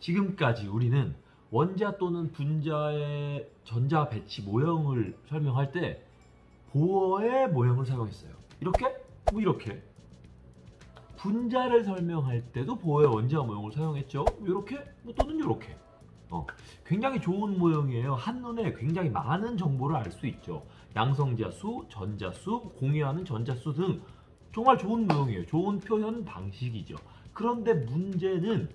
지금까지 우리는 원자 또는 분자의 전자 배치 모형을 설명할 때 보어의 모형을 사용했어요. 이렇게? 뭐 이렇게. 분자를 설명할 때도 보어의 원자 모형을 사용했죠. 이렇게? 뭐 또는 이렇게. 굉장히 좋은 모형이에요. 한눈에 굉장히 많은 정보를 알 수 있죠. 양성자수, 전자수, 공유하는 전자수 등 정말 좋은 모형이에요. 좋은 표현 방식이죠. 그런데 문제는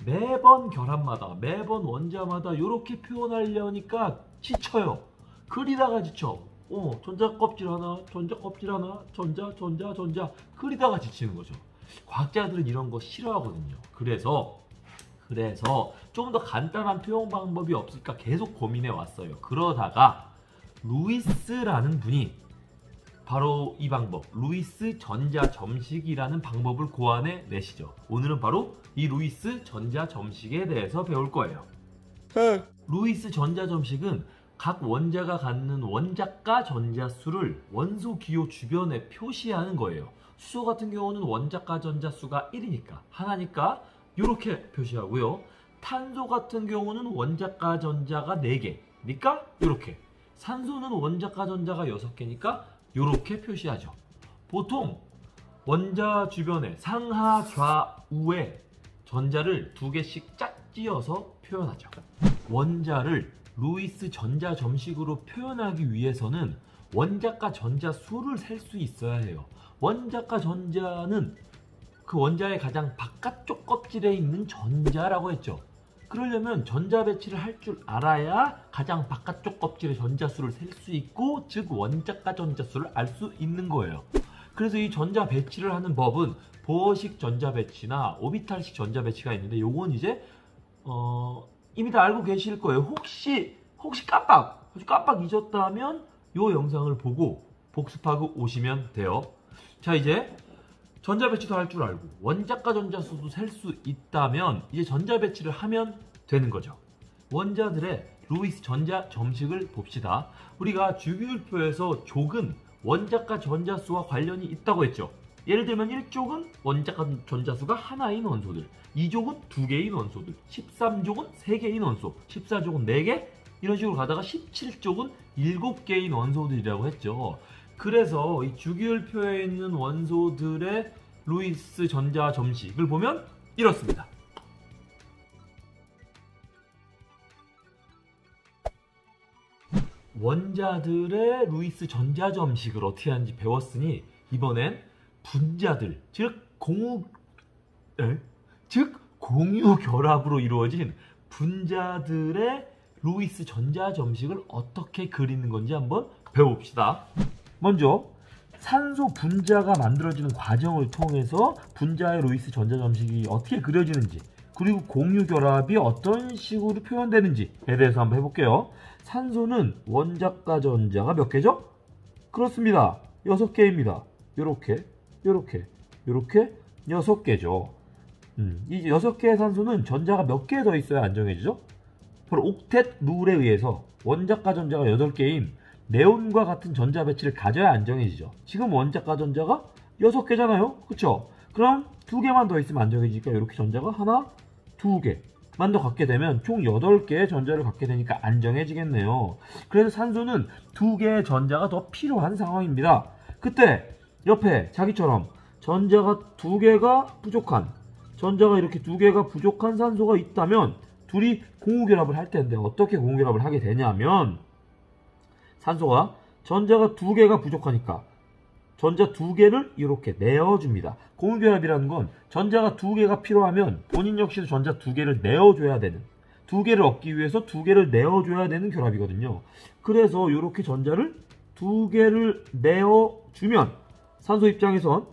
매번 결합마다, 매번 원자마다 이렇게 표현하려니까 지쳐요. 그리다가 지쳐. 전자 껍질 하나, 전자 껍질 하나, 전자, 그리다가 지치는 거죠. 과학자들은 이런 거 싫어하거든요. 그래서 좀 더 간단한 표현 방법이 없을까 계속 고민해 왔어요. 그러다가 루이스라는 분이 바로 이 방법, 루이스 전자 점식이라는 방법을 고안해 내시죠. 오늘은 바로 이 루이스 전자 점식에 대해서 배울 거예요. 루이스 전자 점식은 각 원자가 갖는 원자가 전자수를 원소 기호 주변에 표시하는 거예요. 수소 같은 경우는 원자가 전자수가 1이니까 하나니까 이렇게 표시하고요. 탄소 같은 경우는 원자가 전자가 4개니까 이렇게. 산소는 원자가 전자가 6개니까 이렇게 표시하죠. 보통 원자 주변에 상하 좌우에 전자를 2개씩 짝지어서 표현하죠. 원자를 루이스 전자 점식으로 표현하기 위해서는 원자가 전자 수를 셀 수 있어야 해요. 원자가 전자는 그 원자의 가장 바깥쪽 껍질에 있는 전자라고 했죠. 그러려면 전자 배치를 할 줄 알아야 가장 바깥쪽 껍질의 전자수를 셀 수 있고, 즉 원자가 전자수를 알 수 있는 거예요. 그래서 이 전자 배치를 하는 법은 보어식 전자 배치나 오비탈식 전자 배치가 있는데, 요건 이제 이미 다 알고 계실 거예요. 혹시 깜빡 잊었다면 요 영상을 보고 복습하고 오시면 돼요. 자, 이제 전자 배치도 할 줄 알고 원자가 전자수도 셀 수 있다면 이제 전자 배치를 하면 되는 거죠. 원자들의 루이스 전자 점식을 봅시다. 우리가 주기율표에서 족은 원자가 전자수와 관련이 있다고 했죠. 예를 들면 1족은 원자가 전자수가 하나인 원소들, 2족은 2개인 원소들, 13족은 3개인 원소, 14족은 4개, 이런 식으로 가다가 17족은 7개인 원소들이라고 했죠. 그래서 이 주기율표에 있는 원소들의 루이스 전자 점식을 보면 이렇습니다. 원자들의 루이스 전자 점식을 어떻게 하는지 배웠으니 이번엔 분자들, 즉 공유 결합으로 이루어진 분자들의 루이스 전자 점식을 어떻게 그리는 건지 한번 배워봅시다. 먼저 산소 분자가 만들어지는 과정을 통해서 분자의 루이스 전자 점식이 어떻게 그려지는지, 그리고 공유 결합이 어떤 식으로 표현되는지에 대해서 한번 해볼게요. 산소는 원자가 전자가 몇 개죠? 그렇습니다. 6개입니다. 요렇게 6개죠. 이 6개의 산소는 전자가 몇 개 더 있어야 안정해지죠? 바로 옥텟 룰에 의해서 원자가 전자가 8개인 네온과 같은 전자 배치를 가져야 안정해지죠. 지금 원자가 전자가 6개잖아요. 그쵸? 그럼 2개만 더 있으면 안정해지니까 이렇게 전자가 하나, 2개만 더 갖게 되면 총 8개의 전자를 갖게 되니까 안정해지겠네요. 그래서 산소는 2개의 전자가 더 필요한 상황입니다. 그때 옆에 자기처럼 전자가 2개가 부족한, 전자가 이렇게 2개가 부족한 산소가 있다면 둘이 공유결합을 할 텐데 어떻게 공유결합을 하게 되냐면, 산소가 전자가 2개가 부족하니까 전자 2개를 이렇게 내어줍니다. 공유결합이라는 건 전자가 2개가 필요하면 본인 역시도 전자 2개를 내어줘야 되는, 2개를 얻기 위해서 2개를 내어줘야 되는 결합이거든요. 그래서 이렇게 전자를 2개를 내어주면 산소 입장에서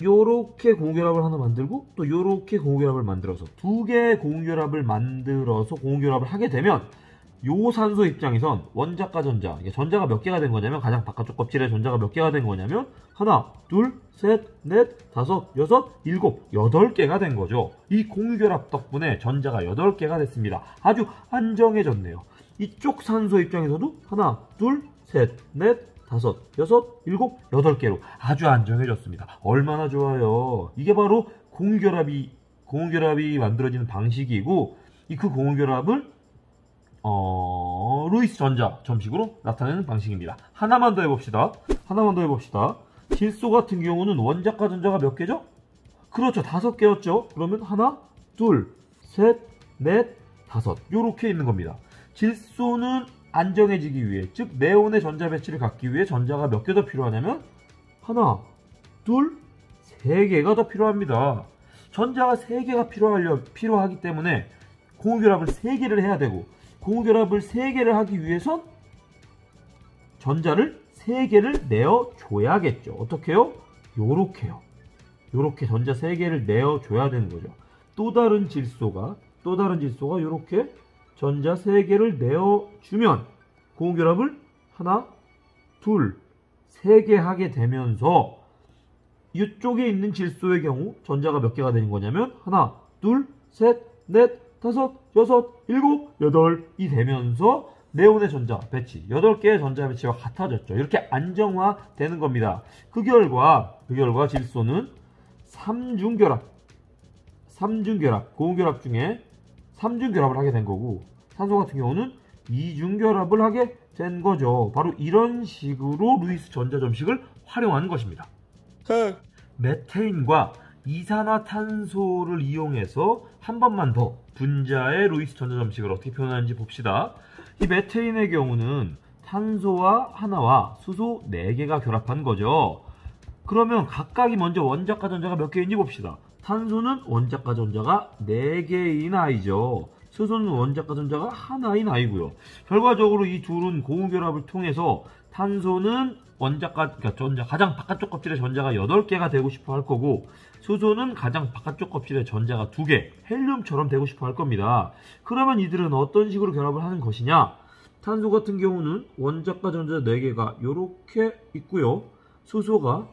요렇게 공유결합을 하나 만들고 또 요렇게 공유결합을 만들어서 2개의 공유결합을 만들어서 공유결합을 하게 되면 요 산소 입장에선 원자가 전자, 이게 전자가 몇 개가 된 거냐면, 가장 바깥쪽 껍질에 전자가 몇 개가 된 거냐면 하나, 둘, 셋, 넷, 다섯, 여섯, 일곱, 8개가 된 거죠. 이 공유결합 덕분에 전자가 8개가 됐습니다. 아주 안정해졌네요. 이쪽 산소 입장에서도 하나, 둘, 셋, 넷, 다섯, 여섯, 일곱, 8개로 아주 안정해졌습니다. 얼마나 좋아요. 이게 바로 공유결합이 만들어지는 방식이고 그 공유결합을 루이스 전자 점식으로 나타내는 방식입니다. 하나만 더 해봅시다. 질소 같은 경우는 원자과 전자가 몇 개죠? 그렇죠. 5개였죠. 그러면 하나, 둘, 셋, 넷, 다섯. 요렇게 있는 겁니다. 질소는 안정해지기 위해, 즉 네온의 전자 배치를 갖기 위해 전자가 몇 개 더 필요하냐면 하나, 둘, 3개가 더 필요합니다. 전자가 3개가 필요하기 때문에 공유결합을 3개를 해야 되고, 공유결합을 3개를 하기 위해선 전자를 3개를 내어줘야겠죠. 어떻게 해요? 요렇게요. 요렇게 전자 3개를 내어줘야 되는 거죠. 또 다른 질소가 요렇게 전자 3개를 내어주면 공유결합을 하나, 둘, 3개 하게 되면서 이쪽에 있는 질소의 경우 전자가 몇 개가 되는 거냐면 하나, 둘, 셋, 넷, 다섯, 여섯, 일곱, 여덟이 되면서 네온의 전자 배치, 8개의 전자 배치와 같아졌죠. 이렇게 안정화되는 겁니다. 그 결과 질소는 3중결합, 공유결합 중에 3중결합을 하게 된 거고, 산소 같은 경우는 2중결합을 하게 된 거죠. 바로 이런 식으로 루이스 전자 점식을 활용하는 것입니다. 메테인과 이산화탄소를 이용해서 한 번만 더 분자의 루이스 전자 점식을 어떻게 표현하는지 봅시다. 이 메테인의 경우는 탄소와 하나와 수소 4개가 결합한 거죠. 그러면 각각이 먼저 원자과 전자가 몇 개인지 봅시다. 탄소는 원자과 전자가 4개인 아이죠. 수소는 원자과 전자가 하나인 아이고요. 결과적으로 이 둘은 공유결합을 통해서 탄소는 그러니까 전자 가장 바깥쪽 껍질에 전자가 8개가 되고 싶어 할 거고, 수소는 가장 바깥쪽 kop질에 전자가 2개, 헬륨처럼 되고 싶어 할 겁니다. 그러면 이들은 어떤 식으로 결합을 하는 것이냐? 탄소 같은 경우는 원자과 전자 4개가 이렇게 있고요. 수소가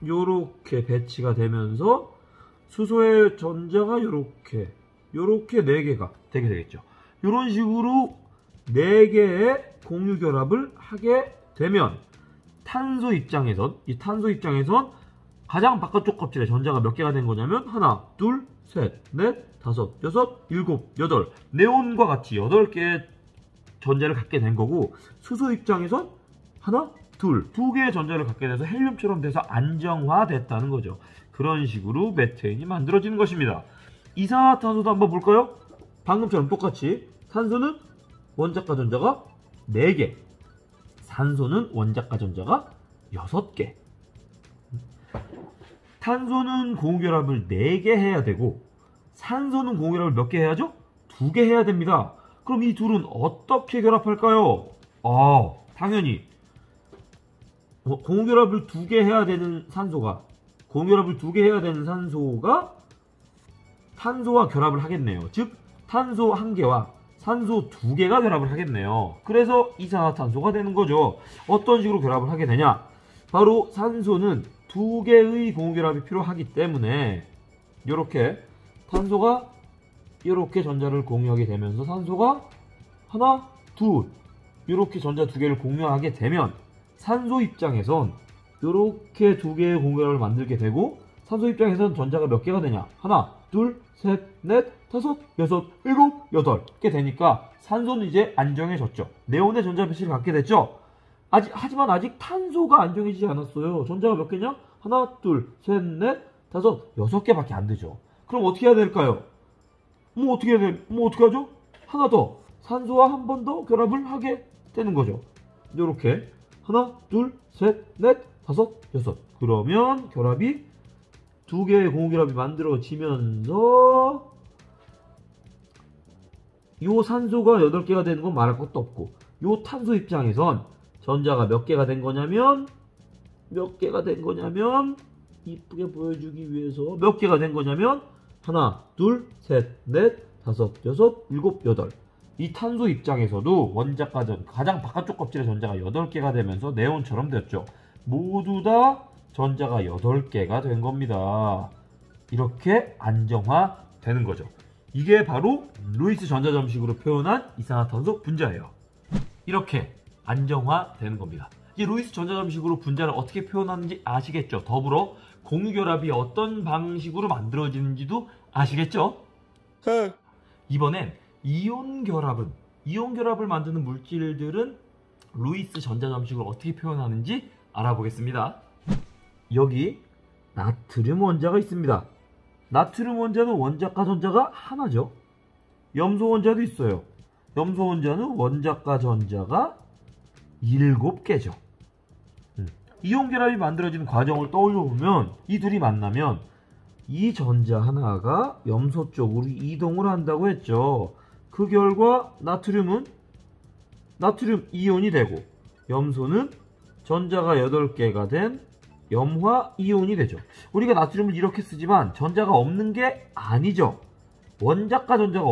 이렇게 배치가 되면서 수소의 전자가 이렇게 4개가 되게 되겠죠. 이런 식으로 4개의 공유 결합을 하게 되면 탄소 입장에선 가장 바깥쪽 껍질에 전자가 몇 개가 된 거냐면 하나, 둘, 셋, 넷, 다섯, 여섯, 일곱, 여덟, 네온과 같이 8개의 전자를 갖게 된 거고, 수소 입장에선 하나, 둘, 2개의 전자를 갖게 돼서 헬륨처럼 돼서 안정화됐다는 거죠. 그런 식으로 메테인이 만들어지는 것입니다. 이산화탄소도 한번 볼까요? 방금처럼 똑같이 탄소는 원자과 전자가 4개, 산소는 원자과 전자가 6개. 탄소는 공유결합을 4개 해야 되고, 산소는 공유결합을 몇 개 해야죠? 2개 해야 됩니다. 그럼 이 둘은 어떻게 결합할까요? 당연히 공유결합을 2개 해야 되는 산소가 탄소와 결합을 하겠네요. 즉 탄소 1개와 산소 2개가 결합을 하겠네요. 그래서 이산화탄소가 되는 거죠. 어떤 식으로 결합을 하게 되냐? 바로 산소는 2개의 공유결합이 필요하기 때문에 이렇게 탄소가 이렇게 전자를 공유하게 되면서 산소가 하나, 둘 이렇게 전자 2개를 공유하게 되면 산소 입장에선 이렇게 2개의 공유결합을 만들게 되고, 산소 입장에선 전자가 몇 개가 되냐? 하나, 둘, 셋, 넷, 다섯, 여섯, 일곱, 여덟 개 되니까 산소는 이제 안정해졌죠. 네온의 전자 배치를 갖게 됐죠. 하지만 아직 탄소가 안정해지지 않았어요. 전자가 몇 개냐? 하나, 둘, 셋, 넷, 다섯, 6개밖에 안 되죠. 그럼 어떻게 해야 될까요? 어떻게 하죠? 하나 더, 산소와 한 번 더 결합을 하게 되는 거죠. 이렇게 하나, 둘, 셋, 넷, 다섯, 여섯. 그러면 결합이 2개의 공유결합이 만들어지면서 요 산소가 8개가 되는 건 말할 것도 없고, 요 탄소 입장에선 전자가 몇 개가 된 거냐면 이쁘게 보여주기 위해서 몇 개가 된 거냐면 하나, 둘, 셋, 넷, 다섯, 여섯, 일곱, 여덟. 이 탄소 입장에서도 가장 바깥쪽 껍질의 전자가 8개가 되면서 네온처럼 됐죠. 모두 다 전자가 8개가 된 겁니다. 이렇게 안정화되는 거죠. 이게 바로 루이스 전자 점식으로 표현한 이산화탄소 분자예요. 이렇게 안정화되는 겁니다. 이 루이스 전자 점식으로 분자를 어떻게 표현하는지 아시겠죠? 더불어 공유결합이 어떤 방식으로 만들어지는지도 아시겠죠? 이번엔 이온 결합을 만드는 물질들은 루이스 전자점식을 어떻게 표현하는지 알아보겠습니다. 여기 나트륨 원자가 있습니다. 나트륨 원자는 원자과 전자가 하나죠. 염소 원자도 있어요. 염소 원자는 원자과 전자가 7개죠. 이온 결합이 만들어지는 과정을 떠올려 보면 이 둘이 만나면 이 전자 하나가 염소 쪽으로 이동을 한다고 했죠. 그 결과 나트륨은 나트륨 이온이 되고 염소는 전자가 8개가 된 염화 이온이 되죠. 우리가 나트륨을 이렇게 쓰지만 전자가 없는 게 아니죠. 원자과 전자가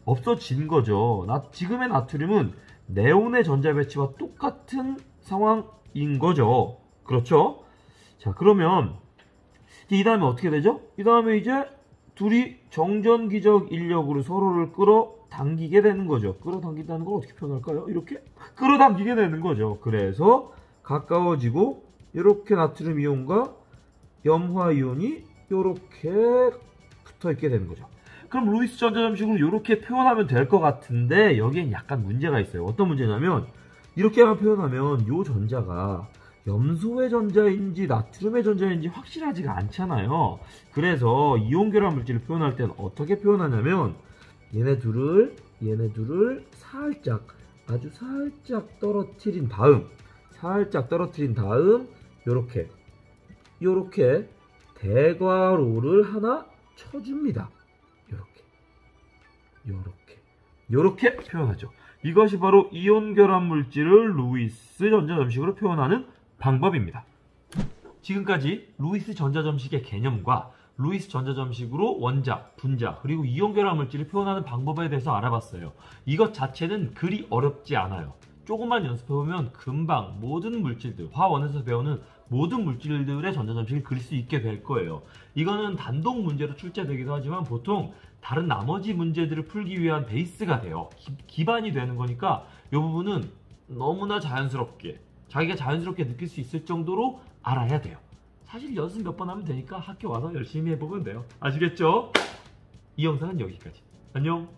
없어진 거죠. 지금의 나트륨은 네온의 전자 배치와 똑같은 상황인 거죠. 그렇죠? 자, 그러면 이 다음에 어떻게 되죠? 이 다음에 이제 둘이 정전기적 인력으로 서로를 끌어당기게 되는 거죠. 끌어당긴다는 걸 어떻게 표현할까요? 이렇게 끌어당기게 되는 거죠. 그래서 가까워지고 이렇게 나트륨 이온과 염화 이온이 이렇게 붙어 있게 되는 거죠. 그럼 루이스 전자점식으로 이렇게 표현하면 될 것 같은데 여기엔 약간 문제가 있어요. 어떤 문제냐면 이렇게만 표현하면 이 전자가 염소의 전자인지 나트륨의 전자인지 확실하지가 않잖아요. 그래서 이온 결합 물질을 표현할 때는 어떻게 표현하냐면 얘네 둘을 살짝 아주 살짝 떨어뜨린 다음 요렇게 대괄호를 하나 쳐줍니다. 요렇게 표현하죠. 이것이 바로 이온 결합 물질을 루이스 전자점식으로 표현하는 방법입니다. 지금까지 루이스 전자점식의 개념과 루이스 전자점식으로 원자, 분자, 그리고 이온 결합 물질을 표현하는 방법에 대해서 알아봤어요. 이것 자체는 그리 어렵지 않아요. 조금만 연습해보면 금방 모든 물질들, 화원에서 배우는 모든 물질들의 전자점식을 그릴 수 있게 될 거예요. 이거는 단독 문제로 출제되기도 하지만 보통 다른 나머지 문제들을 풀기 위한 베이스가 돼요. 기반이 되는 거니까 이 부분은 너무나 자연스럽게 자기가 자연스럽게 느낄 수 있을 정도로 알아야 돼요. 사실 연습 몇 번 하면 되니까 학교 와서 열심히 해보면 돼요. 아시겠죠? 이 영상은 여기까지. 안녕.